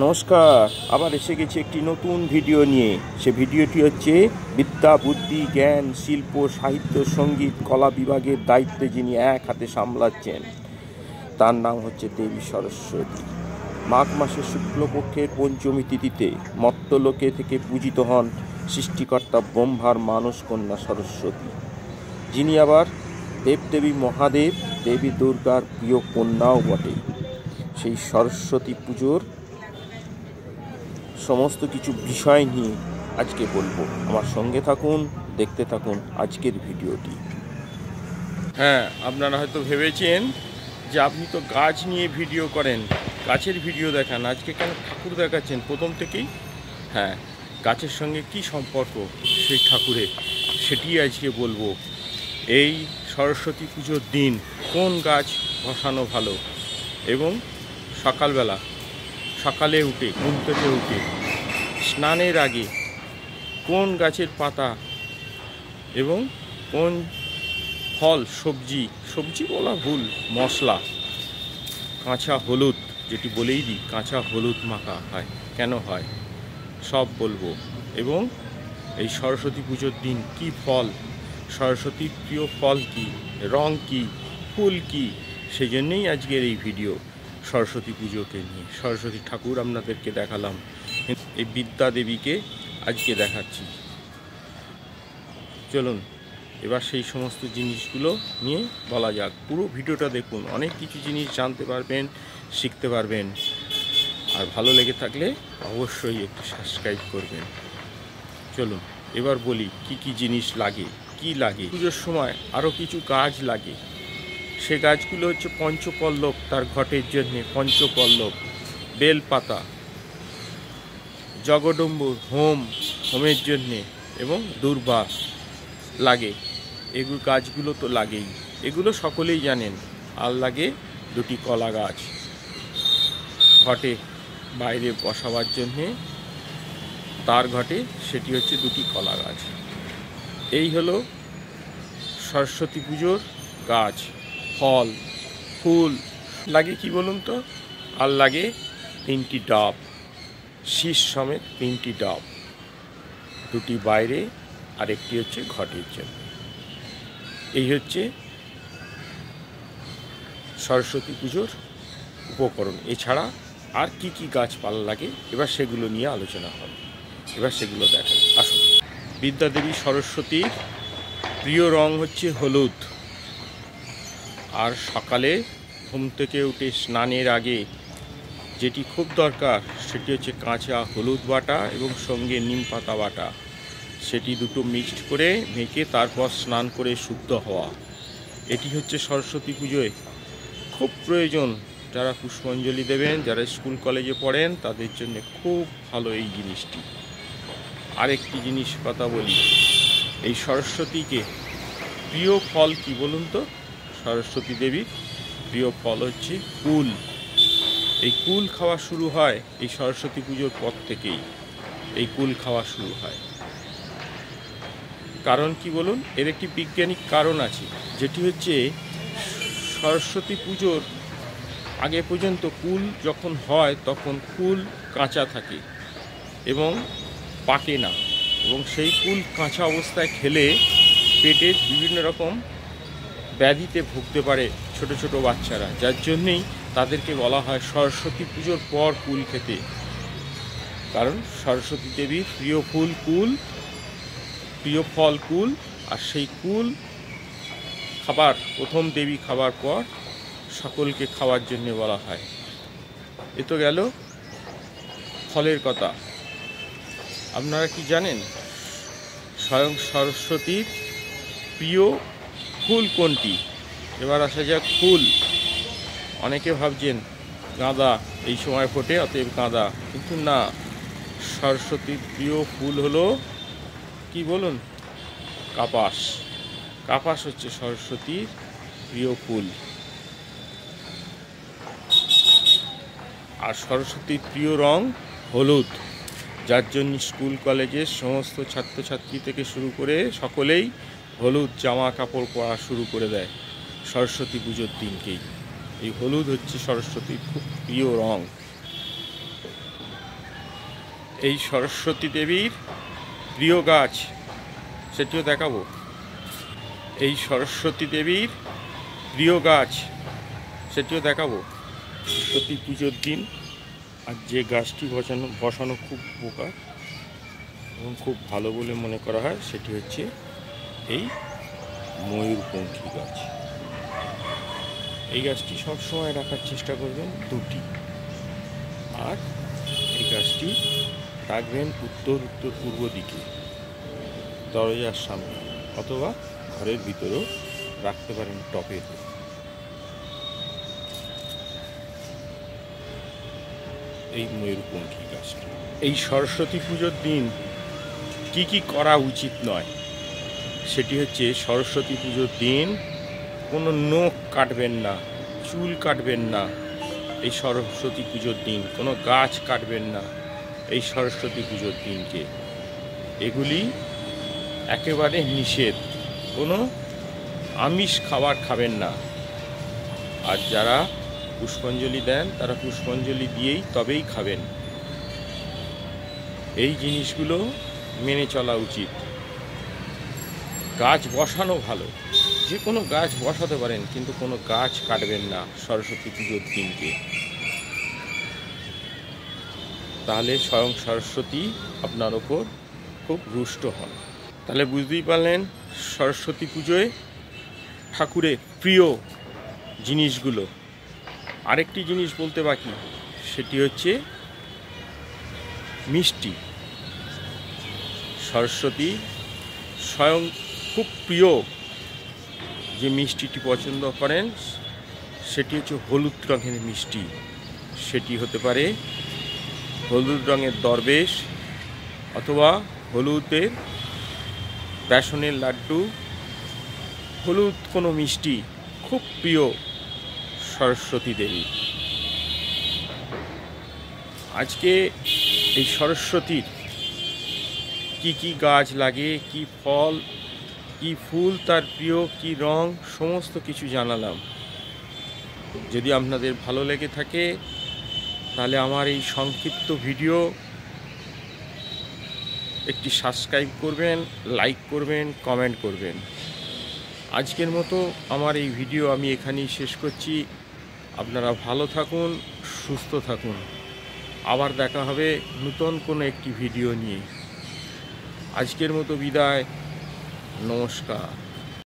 নমস্কার, আবার এসে গেছি একটি নতুন ভিডিও নিয়ে। সে ভিডিওটি হচ্ছে বিদ্যা, বুদ্ধি, জ্ঞান, শিল্প, সাহিত্য, সঙ্গীত, কলা বিভাগের দায়িত্বে যিনি এক হাতে সামলাচ্ছেন, তার নাম হচ্ছে দেবী সরস্বতী। মাঘ মাসের শুক্লপক্ষের পঞ্চমী তিথিতে মর্ত্যলোকে থেকে পূজিত হন সৃষ্টিকর্তা ব্রহ্মার মানস কন্যা সরস্বতী, যিনি আবার দেবদেবী মহাদেব দেবী দুর্গার প্রিয় কন্যাও বটে। সেই সরস্বতী পুজোর সমস্ত কিছু বিষয় নিয়ে আজকে বলবো। আমার সঙ্গে থাকুন, দেখতে থাকুন আজকের ভিডিওটি। হ্যাঁ, আপনারা হয়তো ভেবেছেন যে আপনি তো গাছ নিয়ে ভিডিও করেন, গাছের ভিডিও দেখান, আজকে কেন ঠাকুর দেখাচ্ছেন প্রথম থেকেই? হ্যাঁ, গাছের সঙ্গে কি সম্পর্ক সেই ঠাকুরের, সেটি আজকে বলবো। এই সরস্বতী পুজোর দিন কোন গাছ বসানো ভালো, এবং সকালে উঠে ঘুম থেকে উঠে স্নানের আগে কোন গাছের পাতা এবং কোন ফল, সবজি বলা ভুল, মশলা, কাঁচা হলুদ, যেটি বলেই দিই, কাঁচা হলুদ মাখা হয়, কেন হয় সব বলবো। এবং এই সরস্বতী পুজোর দিন কি ফল, সরস্বতীর প্রিয় ফল কি, রং কি, ফুল কি, সেই জন্যেই আজকের এই ভিডিও সরস্বতী পুজোকে নিয়ে। সরস্বতী ঠাকুর আপনাদেরকে দেখালাম, এই বিদ্যা দেবীকে আজকে দেখাচ্ছি। চলুন এবার সেই সমস্ত জিনিসগুলো নিয়ে বলা যাক। পুরো ভিডিওটা দেখুন, অনেক কিছু জিনিস জানতে পারবেন, শিখতে পারবেন। আর ভালো লেগে থাকলে অবশ্যই একটু সাবস্ক্রাইব করবেন। চলুন এবার বলি কি কি জিনিস লাগে। কি লাগে পুজোর সময়? আরও কিছু গাছ লাগে। সে গাছগুলো হচ্ছে পঞ্চপল্লব, তার ঘটের জন্যে পঞ্চপল্লব, বেলপাতা, জগডম্বুর, হোমের জন্যে, এবং দূর্বা লাগে। এগুলো গাছগুলো তো লাগেই, এগুলো সকলেই জানেন। আর লাগে দুটি কলা গাছ ঘটে বাইরে বসাবার জন্যে, তার ঘটে, সেটি হচ্ছে দুটি কলা গাছ। এই হলো সরস্বতী পুজোর গাছ। ফল, ফুল লাগে কি বলুন তো? আর লাগে 3টি ডাব, শীষ সমেত 3টি ডাব, দুটি বাইরে আর একটি হচ্ছে ঘটের জন্য। এই হচ্ছে সরস্বতী পুজোর উপকরণ। এছাড়া আর কি কি গাছপালা লাগে, এবার সেগুলো নিয়ে আলোচনা হবে। এবার সেগুলো দেখেন, আসুন। বিদ্যাদেবী সরস্বতীর প্রিয় রং হচ্ছে হলুদ। আর সকালে ঘুম থেকে উঠে স্নানের আগে যেটি খুব দরকার, সেটি হচ্ছে কাঁচা হলুদ বাটা এবং সঙ্গে নিম পাতা বাটা। সেটি দুটো মিক্সড করে মেখে তারপর স্নান করে শুদ্ধ হওয়া। এটি হচ্ছে সরস্বতী পুজোয় খুব প্রয়োজন। যারা পুষ্পাঞ্জলি দেবেন, যারা স্কুল কলেজে পড়েন, তাদের জন্য খুব ভালো এই জিনিসটি। আরেকটি জিনিস কথা বলি, এই সরস্বতীকে প্রিয় ফল কি বলুন তো? সরস্বতী দেবীর প্রিয় ফল হচ্ছে কুল। এই কুল খাওয়া শুরু হয় এই সরস্বতী পুজোর পর থেকেই। এই কুল খাওয়া শুরু হয়, কারণ কি বলুন? এর একটি বৈজ্ঞানিক কারণ আছে, যেটি হচ্ছে সরস্বতী পুজোর আগে পর্যন্ত কুল যখন হয় তখন কুল কাঁচা থাকে এবং পাকে না, এবং সেই কুল কাঁচা অবস্থায় খেলে পেটের বিভিন্ন রকম ব্যাধিতে ভুগতে পারে ছোট ছোট বাচ্চারা, যার জন্যেই তাদেরকে বলা হয় সরস্বতী পুজোর পর কুল খেতে। কারণ সরস্বতী দেবীর প্রিয় ফুল কুল, প্রিয় ফল কুল, আর সেই কুল খাবার প্রথম দেবী খাবার পর সকলকে খাওয়ার জন্য বলা হয়। এ তো গেল ফলের কথা। আপনারা কি জানেন স্বয়ং সরস্বতীর প্রিয় ফুল কোনটি? এবার আসা যাক ফুল। অনেকে ভাবছেন গাঁদা এই সময় ফোটে, অতএব গাঁদা, কিন্তু না। সরস্বতীর প্রিয় ফুল হলো কি বলুন? কাপাস। কাপাস হচ্ছে সরস্বতীর প্রিয় ফুল। আর সরস্বতীর প্রিয় রং হলুদ, যার জন্য স্কুল কলেজের সমস্ত ছাত্রছাত্রী থেকে শুরু করে সকলেই হলুদ জামা কাপড় পরা শুরু করে দেয় সরস্বতী পুজোর দিনকেই। এই হলুদ হচ্ছে সরস্বতীর খুব প্রিয় রং। এই সরস্বতী দেবীর প্রিয় গাছ, সেটিও দেখাবো। এই সরস্বতী দেবীর প্রিয় গাছ, সেটিও দেখাবো। সরস্বতী পুজোর দিন আর যে গাছটি বসানো খুব উপকার এবং খুব ভালো বলে মনে করা হয়, সেটি হচ্ছে এই ময়ূরপঙ্খী গাছ। এই গাছটি সবসময় রাখার চেষ্টা করবেন দুটি, আর এই গাছটি রাখবেন উত্তর পূর্ব দিকে দরজার সামনে, অথবা ঘরের ভিতরেও রাখতে পারেন টপে। এই ময়ূরপঙ্খী গাছটি। এই সরস্বতী পুজোর দিন কি কি করা উচিত নয়, সেটি হচ্ছে সরস্বতী পুজোর দিন কোনো নখ কাটবেন না, চুল কাটবেন না। এই সরস্বতী পুজোর দিন কোনো গাছ কাটবেন না এই সরস্বতী পুজোর দিনকে। এগুলি একেবারে নিষেধ। কোনো আমিষ খাবার খাবেন না। আর যারা পুষ্পাঞ্জলি দেন তারা পুষ্পাঞ্জলি দিয়েই তবেই খাবেন। এই জিনিসগুলো মেনে চলা উচিত। গাছ বসানো ভালো, যে কোনো গাছ বসাতে পারেন, কিন্তু কোনো গাছ কাটবেন না সরস্বতী পুজোর দিনকে। তাহলে স্বয়ং সরস্বতী আপনার ওপর খুব রুষ্ট হন। তাহলে বুঝতেই পারলেন সরস্বতী পুজোয় ঠাকুরের প্রিয় জিনিসগুলো। আরেকটি জিনিস বলতে বাকি, সেটি হচ্ছে মিষ্টি। সরস্বতী স্বয়ং খুব প্রিয় যে মিষ্টিটি পছন্দ করেন, সেটি হচ্ছে হলুদ রঙের মিষ্টি। সেটি হতে পারে হলুদ রঙের দরবেশ, অথবা হলুদের বেসনের লাড্ডু। হলুদ কোনো মিষ্টি খুব প্রিয় সরস্বতী দেবী। আজকে এই সরস্বতীর কি কি গাছ লাগে, কি ফল, কি ফুল তার প্রিয়, কি রং, সমস্ত কিছু জানালাম। যদি আপনাদের ভালো লেগে থাকে তাহলে আমার এই সংক্ষিপ্ত ভিডিও একটি সাবস্ক্রাইব করবেন, লাইক করবেন, কমেন্ট করবেন। আজকের মতো আমার এই ভিডিও আমি এখানেই শেষ করছি। আপনারা ভালো থাকুন, সুস্থ থাকুন। আবার দেখা হবে নতুন কোনো একটি ভিডিও নিয়ে। আজকের মতো বিদায়, নমস্কার।